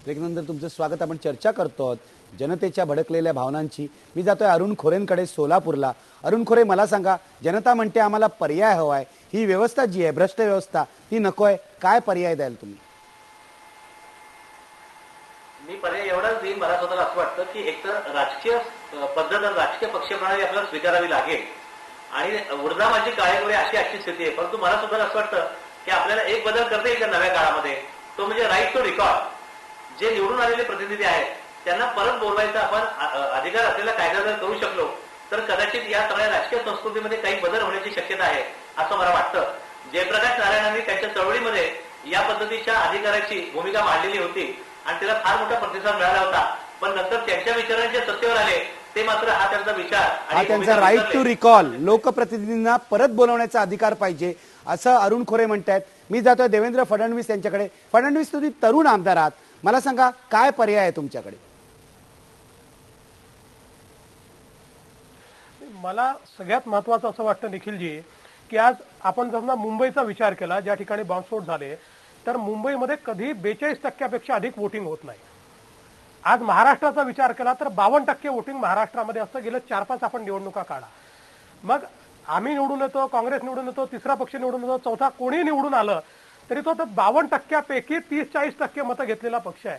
ब्रेकनंतर तुमचं स्वागत. आपण चर्चा करतो आहोत जनतेच्या भडकलेल्या भावनांची. मी जातोय अरुण खोरेंकडे सोलापूरला. अरुण खोरे, मला सांगा, जनता म्हणते आम्हाला पर्याय हवाय, ही व्यवस्था जी आहे भ्रष्ट व्यवस्था ती नकोय, काय पर्याय द्याल तुम्ही? मी पर्याय एवढाच देईन, मला स्वतःला असं वाटतं की एकतर राजकीय पद्धत राजकीय पक्ष प्रणाली आपल्याला स्वीकारावी लागेल आणि उर्धा माझी काळेगोळे अशी स्थिती आहे. परंतु मला स्वतःला असं वाटतं की आपल्याला एक बदल करता येईल नव्या काळामध्ये, तो म्हणजे राईट टू रिकॉल. जे निवडून आलेले प्रतिनिधी आहेत त्यांना परत बोलवायचा आपण अधिकार असलेला कायदा जर करू शकलो तर कदाचित या सगळ्या राजकीय संस्कृतीमध्ये काही बदल होण्याची शक्यता आहे असं मला वाटतं. जयप्रकाश नारायणांनी त्यांच्या चळवळीमध्ये या पद्धतीच्या अधिकाराची भूमिका मांडलेली होती आणि त्याला फार मोठा प्रतिसाद मिळाला होता. पण नंतर त्यांच्या विचारांचे सत्तेवर आले ते मात्र हा त्यांचा विचार आणि त्यांचा राईट टू रिकॉल, लोकप्रतिनिधींना परत बोलवण्याचा अधिकार पाहिजे असं अरुण खोरे म्हणतात. मी जातोय देवेंद्र फडणवीस यांच्याकडे. फडणवीस, तुम्ही तरुण आमदार आहात, मला सांगा काय पर्याय आहे तुमच्याकडे? मला सगळ्यात महत्त्वाचं असं वाटतं निखिलजी की आज आपण जर मुंबईचा विचार केला, ज्या ठिकाणी बॉम्बस्फोट झाले, तर मुंबईमध्ये कधी 42% अधिक वोटिंग होत नाही. आज महाराष्ट्राचा विचार केला तर 52% वोटिंग महाराष्ट्रामध्ये असतं. गेलं 4-5 आपण निवडणुका काढा, मग आम्ही निवडून येतो, काँग्रेस निवडून येतो, तिसरा पक्ष निवडून येतो, चौथा कोणी निवडून आलं तरी तो 52%पैकी 30-40% मतं घेतलेला पक्ष आहे.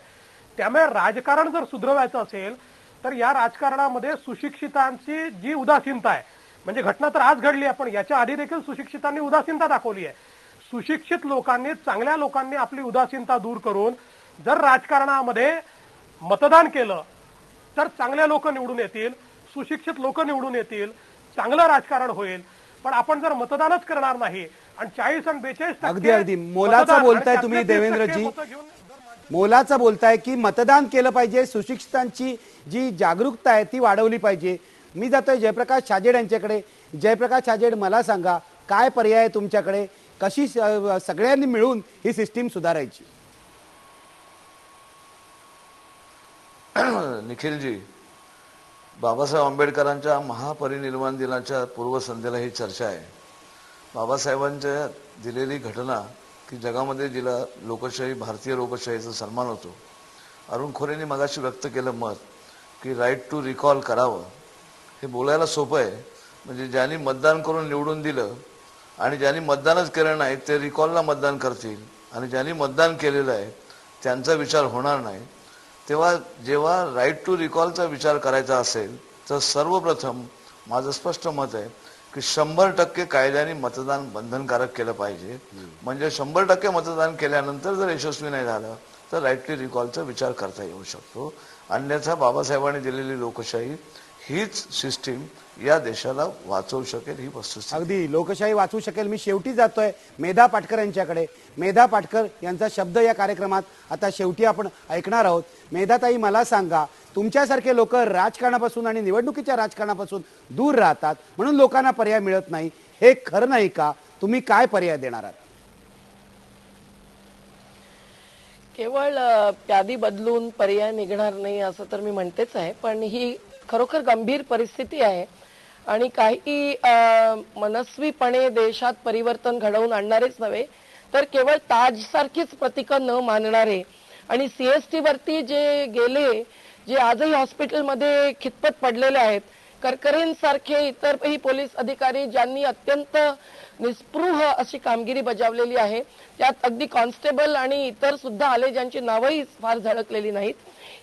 त्यामुळे राजकारण जर सुधारायचं असेल तर या राजकारणामध्ये सुशिक्षितांची जी उदासीनता आहे, म्हणजे घटना तर आज घडली आहे पण याच्या आधी देखील सुशिक्षितांनी उदासीनता दाखवली आहे. सुशिक्षित लोकांनी, चांगल्या लोकांनी आपली उदासीनता दूर करून जर राजकारणामध्ये मतदान केलं तर चांगले लोक निवडून येतील, सुशिक्षित लोक निवडून येतील, चांगलं राजकारण होईल. पण आपण जर मतदानच करणार नाही आणि 40 आणि 42% अगदी अगदी मोलाचं बोलताय तुम्ही देवेंद्रजी, मोलाचं बोलताय की मतदान केलं पाहिजे, सुशिक्षितांची जी जागरूकता आहे ती वाढवली पाहिजे. मी जातोय जयप्रकाश छाजेड यांच्याकडे. जयप्रकाश छाजेड, मला सांगा काय पर्याय आहे तुमच्याकडे, कशी सगळ्यांनी मिळून ही सिस्टीम सुधारायची? निखिलजी, बाबासाहेब आंबेडकरांच्या महापरिनिर्वाण दिनाच्या पूर्वसंध्येला ही चर्चा आहे. बाबासाहेबांच्या दिलेली घटना की जगामध्ये जिला लोकशाही, भारतीय लोकशाहीचा सन्मान होतो. अरुण खोरेंनी मगाशी व्यक्त केलं मत की राईट टू रिकॉल करावं. हे बोलायला सोपं आहे, म्हणजे ज्यांनी मतदान करून निवडून दिलं आणि ज्यांनी मतदानच केलं नाही ते रिकॉलला मतदान करतील आणि ज्यांनी मतदान केलेलं आहे त्यांचा विचार होणार नाही. तेव्हा जेव्हा राईट टू रिकॉलचा विचार करायचा असेल तर सर्वप्रथम माझं स्पष्ट मत आहे की 100% कायद्याने मतदान बंधनकारक केलं पाहिजे. म्हणजे 100% मतदान केल्यानंतर जर यशस्वी नाही झालं तर राईट टू रिकॉलचा विचार करता येऊ शकतो. अन्यथा बाबासाहेबांनी दिलेली लोकशाही हीच सिस्टीम या देशाला वाचवू शकेल, ही वस्तुस्थिती. अगदी लोकशाही वाचवू शकेल. मी शेवटी जातोय मेधा पाटकर यांच्याकडे. मेधा पाटकर यांचा शब्द या कार्यक्रमात आता शेवटी आपण ऐकणार आहोत. मेधाताई, मला सांगा, तुमच्यासारखे लोक राजकारणापासून आणि निवडणुकीच्या राजकारणापासून दूर राहतात म्हणून लोकांना पर्याय मिळत नाही, हे खरं नाही का? तुम्ही काय पर्याय देणार आहात? केवळ प्यादी बदलून पर्याय निघणार नाही असं तर मी म्हणतेच आहे, पण ही खरोखर गंभीर परिस्थिती आहे आणि काही मनस्वीपणे देशात परिवर्तन घडवून आणणारेच नव्हे तर केवळ ताज सारखीच प्रतीकं न मानणारे आणि सीएसटी वरती जे गेले, जे आजही हॉस्पिटलमध्ये खितपत पडलेले आहेत, करकरेंसारखे इतरही पोलीस अधिकारी ज्यांनी अत्यंत निस्पृह अशी कामगिरी बजावलेली आहे, त्यात अगदी कॉन्स्टेबल आणि इतर सुद्धा आले ज्यांची नावही फार झळकलेली नाहीत,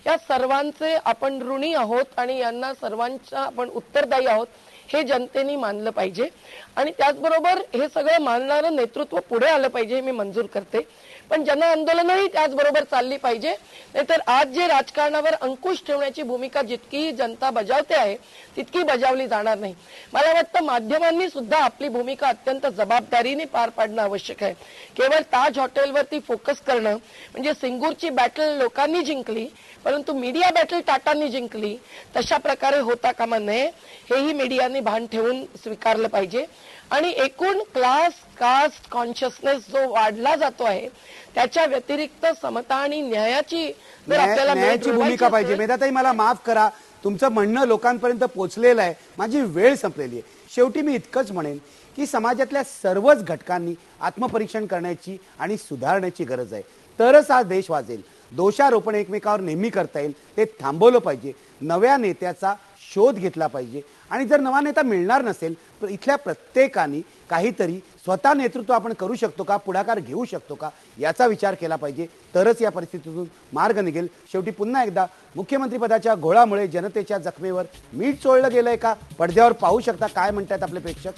या सर्वांचे आपण ऋणी आहोत आणि यांना सर्वांच्या आपण उत्तरदायी आहोत हे जनतेने मानलं पाहिजे. आणि त्याचबरोबर हे सगळं मानणारं नेतृत्व पुढे आलं पाहिजे, हे मी मंजूर करते. पण जन आंदोलनही त्याचबरोबर चालली पाहिजे. नाहीतर आज जे राजकारणावर अंकुश ठेवण्याची भूमिका जितकी जनता बजावते आहे तितकी बजावली जाणार नाही. मला वाटतं माध्यमांनी सुद्धा आपली भूमिका अत्यंत जबाबदारीने पार पाडणं आवश्यक आहे. केवळ ताज हॉटेलवरती फोकस करणं म्हणजे सिंगूरची बॅटल लोकांनी जिंकली परंतु मीडिया बॅटल टाटांनी जिंकली, तशा प्रकारे होता कामा नये, हेही मीडियाने भान ठेवून स्वीकारलं पाहिजे. आणि एकूण क्लास कास्ट कॉन्शियसनेस जो वाढला जातो आहे त्याच्या व्यतिरिक्त समता आणि न्यायाची न्यायाची भूमिका पाहिजे. मेधाताई, मला माफ करा, तुमचं म्हणणं लोकांपर्यंत पोहोचलेलं आहे, माझी वेळ संपलेली आहे. शेवटी मी इतकंच म्हणेन की समाजातल्या सर्वच घटकांनी आत्मपरीक्षण करण्याची आणि सुधारण्याची गरज आहे, तरच हा देश वाचेल. दोषारोपण एकमेकावर नेहमी करता येईल ते थांबवलं पाहिजे. नव्या नेत्याचा शोध घेतला पाहिजे आणि जर नवा नेता मिळणार नसेल तर इथल्या प्रत्येकाने काहीतरी स्वतः नेतृत्व आपण करू शकतो का, पुढाकार घेऊ शकतो का याचा विचार केला पाहिजे. तरच या परिस्थितीतून मार्ग निघेल. शेवटी पुन्हा एकदा मुख्यमंत्रीपदाच्या घोळामुळे जनतेच्या जखमेवर मीठ चोळलं गेलंय का, पडद्यावर पाहू शकता काय म्हणतात आपले प्रेक्षक.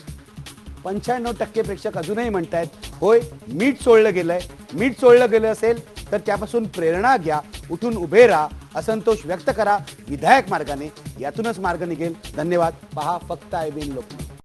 95% प्रेक्षक अजूनही म्हणतायत होय मीठ चोळलं गेलंय. मीठ चोळलं गेलं असेल तर त्यापासून प्रेरणा घ्या, उठून उभे राहा, असंतोष व्यक्त करा विधायक मार्गाने. यातूनच मार्ग निघेल. धन्यवाद. पहा फक्त IBN लोकमत.